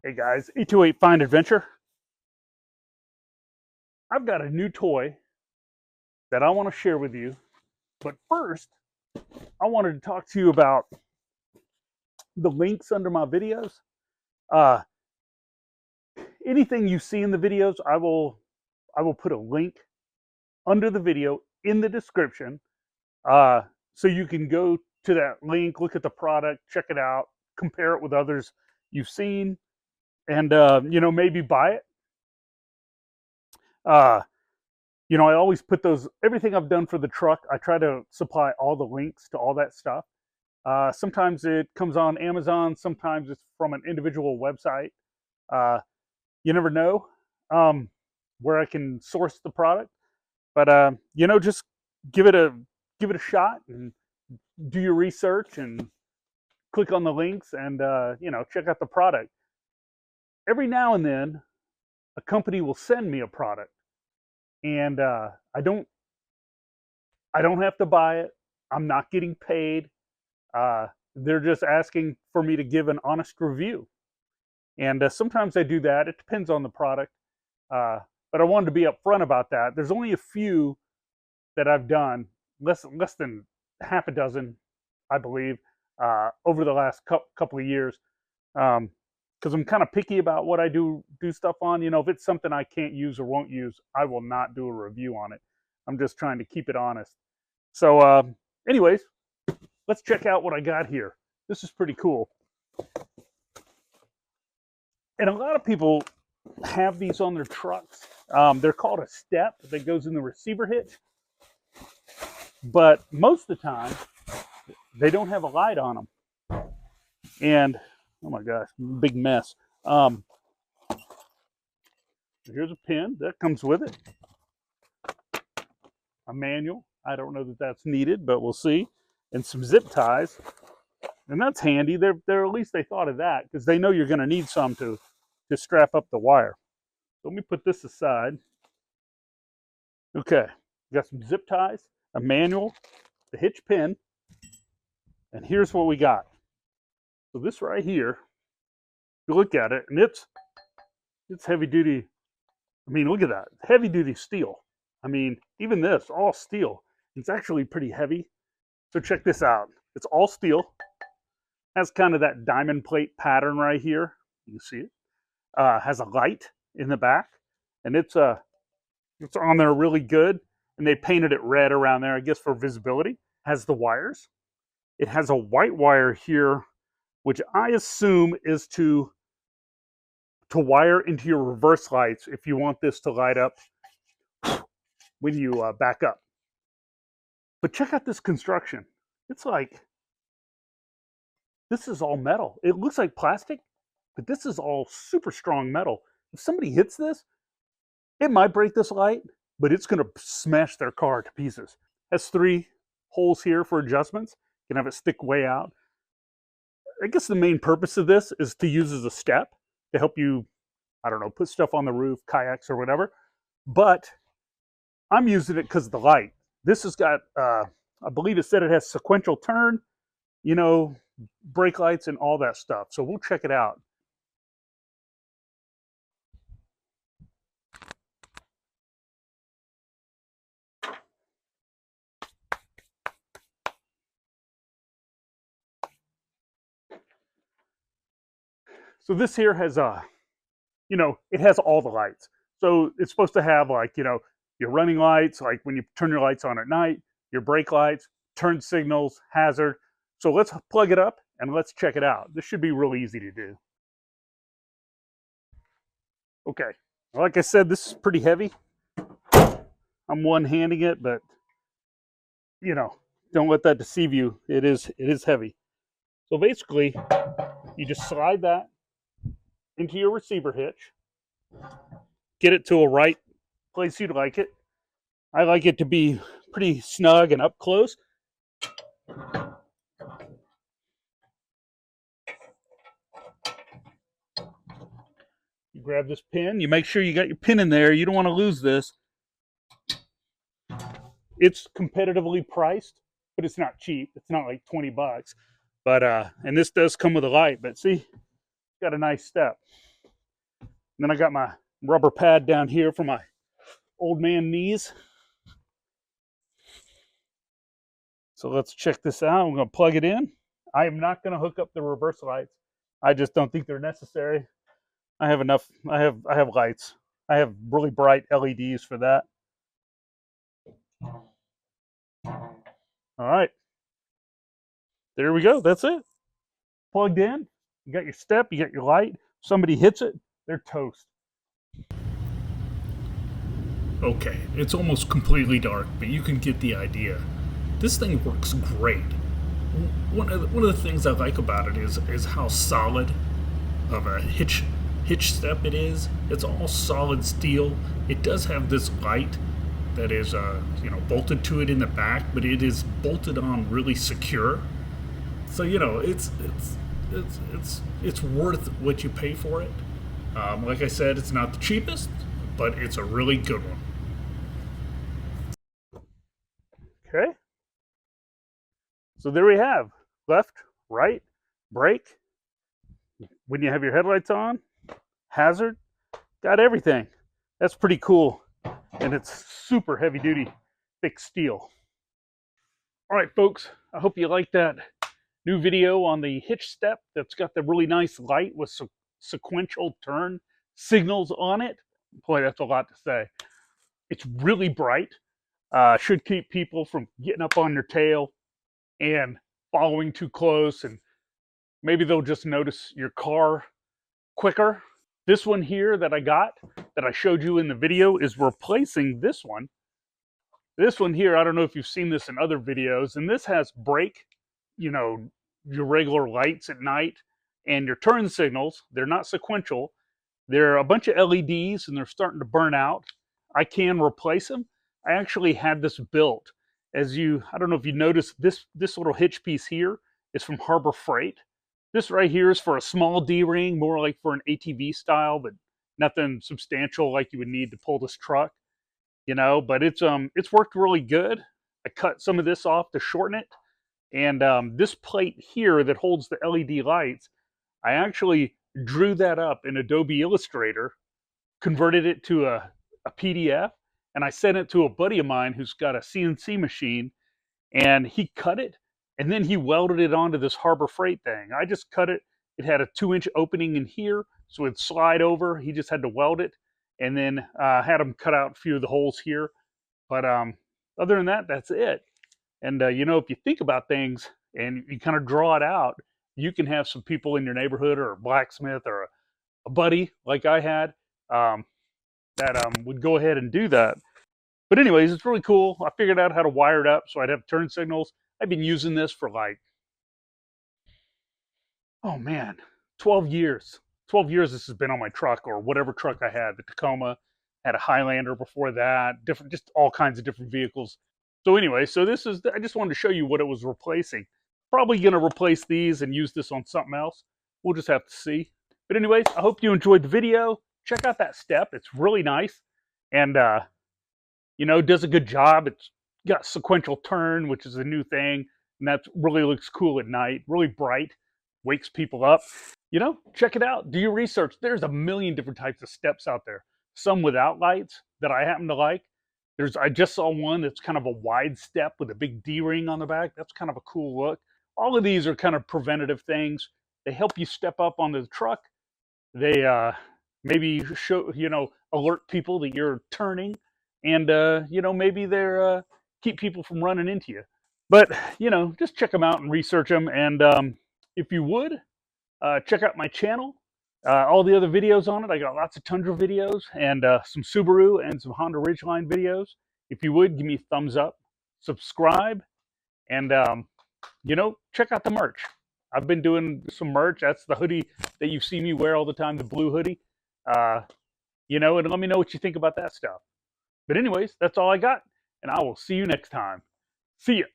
Hey guys, 828 Find Adventure. I've got a new toy that I want to share with you. But first, I wanted to talk to you about the links under my videos. Uh, Anything you see in the videos, I will put a link under the video in the description, so you can go to that link, look at the product, check it out, compare it with others you've seen, and maybe buy it. Uh, I always put those, everything I've done for the truck, I try to supply all the links to all that stuff. Sometimes it comes on Amazon, sometimes it's from an individual website. Uh, you never know where I can source the product, but just give it a give it a shot and do your research and click on the links and check out the product. Every now and then, a company will send me a product, and I don't have to buy it. I'm not getting paid. They're just asking for me to give an honest review. And sometimes I do that. It depends on the product. Uh, but I wanted to be upfront about that. There's only a few that I've done, less than half a dozen, I believe, over the last couple of years. Because I'm kind of picky about what I do stuff on. If it's something I can't use or won't use, I will not do a review on it. I'm just trying to keep it honest. So, anyways, let's check out what I got here. This is pretty cool. And a lot of people have these on their trucks. They're called a step that goes in the receiver hitch. But most of the time, they don't have a light on them. And, oh my gosh, big mess. Here's a pin that comes with it. A manual. I don't know that that's needed, but we'll see. And some zip ties. And that's handy. They're at least they thought of that, because they know you're going to need some to strap up the wire. So let me put this aside. Okay, got some zip ties, a manual, the hitch pin, and here's what we got. So this right here, you look at it, and it's heavy duty. I mean, look at that, heavy duty steel. I mean, even this, all steel. It's actually pretty heavy. So check this out. It's all steel. Has kind of that diamond plate pattern right here. You can see it. Has a light in the back, and it's on there really good. And they painted it red around there, I guess, for visibility. Has the wires. It has a white wire here, which I assume is to wire into your reverse lights if you want this to light up when you back up. But check out this construction. It's like, this is all metal. It looks like plastic, but this is all super strong metal. If somebody hits this, it might break this light, but it's going to smash their car to pieces. Has 3 holes here for adjustments. You can have it stick way out. I guess the main purpose of this is to use as a step to help you, I don't know, put stuff on the roof, kayaks or whatever. But I'm using it because of the light. This has got, I believe it said it has sequential turn, brake lights and all that stuff. So we'll check it out. So this here has it has all the lights. So it's supposed to have, like, your running lights, like when you turn your lights on at night, your brake lights, turn signals, hazard. So let's plug it up and let's check it out. This should be really easy to do. Okay, like I said, this is pretty heavy. I'm one-handing it, but don't let that deceive you. It is heavy. So basically, you just slide that into your receiver hitch, get it to a right place you'd like it. I like it to be pretty snug and up close. You grab this pin. You make sure you got your pin in there. You don't want to lose this. It's competitively priced, but it's not cheap. It's not like $20. But and this does come with a light. But see, got a nice step. And then I got my rubber pad down here for my old man knees. So let's check this out. I'm going to plug it in. I am not going to hook up the reverse lights. I just don't think they're necessary. I have enough. I have lights. I have really bright LEDs for that. All right. There we go. That's it. Plugged in. You got your step. You got your light. Somebody hits it, they're toast. Okay, it's almost completely dark, but you can get the idea. This thing works great. One of the things I like about it is how solid of a hitch step it is. It's all solid steel. It does have this light that is bolted to it in the back, but it is bolted on really secure. So it's worth what you pay for it. Like I said, it's not the cheapest, but it's a really good one. Okay. So there we have left, right, brake. When you have your headlights on, hazard, got everything. That's pretty cool. And it's super heavy duty, thick steel. All right, folks, I hope you like that new video on the Hitch Step that's got the really nice light with sequential turn signals on it. Boy, that's a lot to say. It's really bright. Should keep people from getting up on their tail and following too close, and maybe they'll just notice your car quicker. This one here that I got, that I showed you in the video, is replacing this one. This one here, I don't know if you've seen this in other videos, and this has brake, your regular lights at night, and your turn signals. They're not sequential. They're a bunch of LEDs, and they're starting to burn out. I can replace them. I actually had this built. I don't know if you noticed, this little hitch piece here is from Harbor Freight. This right here is for a small D-ring, more like for an ATV style, but nothing substantial like you would need to pull this truck. But it's worked really good. I cut some of this off to shorten it. And this plate here that holds the LED lights, I actually drew that up in Adobe Illustrator, converted it to a PDF, and I sent it to a buddy of mine who's got a CNC machine, and he cut it, and then he welded it onto this Harbor Freight thing. I just cut it. It had a 2-inch opening in here, so it'd slide over. He just had to weld it, and then had him cut out a few of the holes here. But other than that, that's it. And if you think about things and you kind of draw it out, you can have some people in your neighborhood, or a blacksmith, or a buddy like I had, that would go ahead and do that. But anyways, it's really cool. I figured out how to wire it up so I'd have turn signals. I've been using this for 12 years. 12 years this has been on my truck, or whatever truck I had. The Tacoma, had a Highlander before that, just all kinds of different vehicles. So anyway, I just wanted to show you what it was replacing. Probably going to replace these and use this on something else. We'll just have to see. But anyways, I hope you enjoyed the video. Check out that step. It's really nice. And, does a good job. It's got sequential turn, which is a new thing. And that really looks cool at night. Really bright. Wakes people up. Check it out. Do your research. There's a million different types of steps out there. Some without lights that I happen to like. I just saw one that's kind of a wide step with a big D-ring on the back. That's kind of a cool look. All of these are kind of preventative things. They help you step up onto the truck. They maybe alert people that you're turning, and maybe they're keep people from running into you. But just check them out and research them. And if you would, check out my channel. All the other videos on it. I got lots of Tundra videos, and some Subaru and some Honda Ridgeline videos. If you would, give me a thumbs up, subscribe, and check out the merch. I've been doing some merch. That's the hoodie that you see me wear all the time, the blue hoodie. And let me know what you think about that stuff. But anyways, that's all I got, and I will see you next time. See ya.